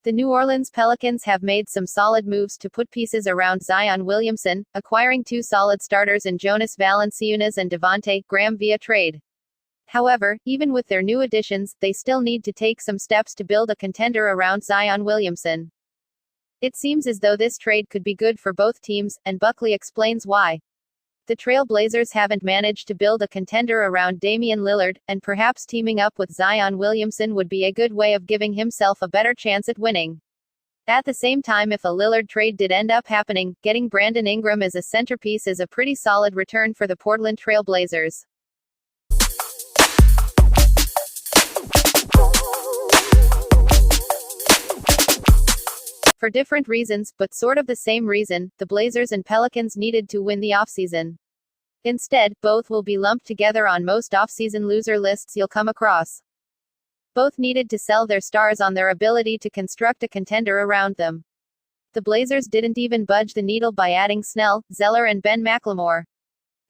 The New Orleans Pelicans have made some solid moves to put pieces around Zion Williamson, acquiring two solid starters in Jonas Valanciunas and Devontae Graham via trade. However, even with their new additions, they still need to take some steps to build a contender around Zion Williamson. It seems as though this trade could be good for both teams, and Buckley explains why. The Trail Blazers haven't managed to build a contender around Damian Lillard, and perhaps teaming up with Zion Williamson would be a good way of giving himself a better chance at winning. At the same time, if a Lillard trade did end up happening, getting Brandon Ingram as a centerpiece is a pretty solid return for the Portland Trail Blazers. For different reasons, but sort of the same reason, the Blazers and Pelicans needed to win the offseason. Instead, both will be lumped together on most offseason loser lists you'll come across. Both needed to sell their stars on their ability to construct a contender around them. The Blazers didn't even budge the needle by adding Snell, Zeller and Ben McLemore.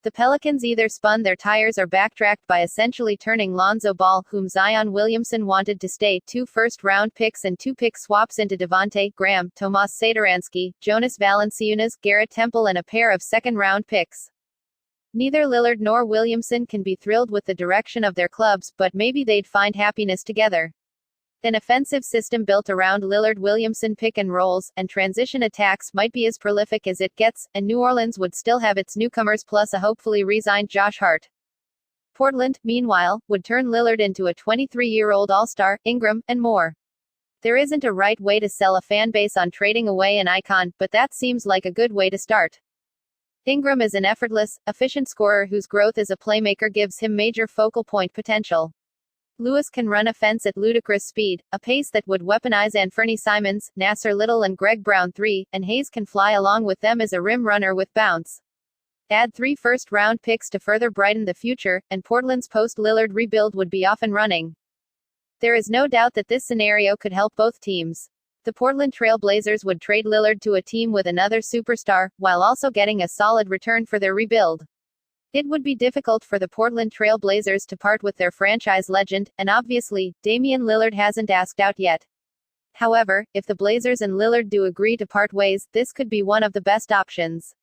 The Pelicans either spun their tires or backtracked by essentially turning Lonzo Ball, whom Zion Williamson wanted to stay, 2 first-round picks and 2 pick swaps into Devontae Graham, Tomas Satoransky, Jonas Valanciunas, Garrett Temple and a pair of second-round picks. Neither Lillard nor Williamson can be thrilled with the direction of their clubs, but maybe they'd find happiness together. An offensive system built around Lillard-Williamson pick and rolls, and transition attacks might be as prolific as it gets, and New Orleans would still have its newcomers plus a hopefully re-signed Josh Hart. Portland, meanwhile, would turn Lillard into a 23-year-old all-star, Ingram, and more. There isn't a right way to sell a fan base on trading away an icon, but that seems like a good way to start. Ingram is an effortless, efficient scorer whose growth as a playmaker gives him major focal point potential. Lewis can run offense at ludicrous speed, a pace that would weaponize Anthony Simmons, Nasser Little and Greg Brown 3, and Hayes can fly along with them as a rim runner with bounce. Add 3 first-round picks to further brighten the future, and Portland's post-Lillard rebuild would be off and running. There is no doubt that this scenario could help both teams. The Portland Trail Blazers would trade Lillard to a team with another superstar, while also getting a solid return for their rebuild. It would be difficult for the Portland Trail Blazers to part with their franchise legend, and obviously, Damian Lillard hasn't asked out yet. However, if the Blazers and Lillard do agree to part ways, this could be one of the best options.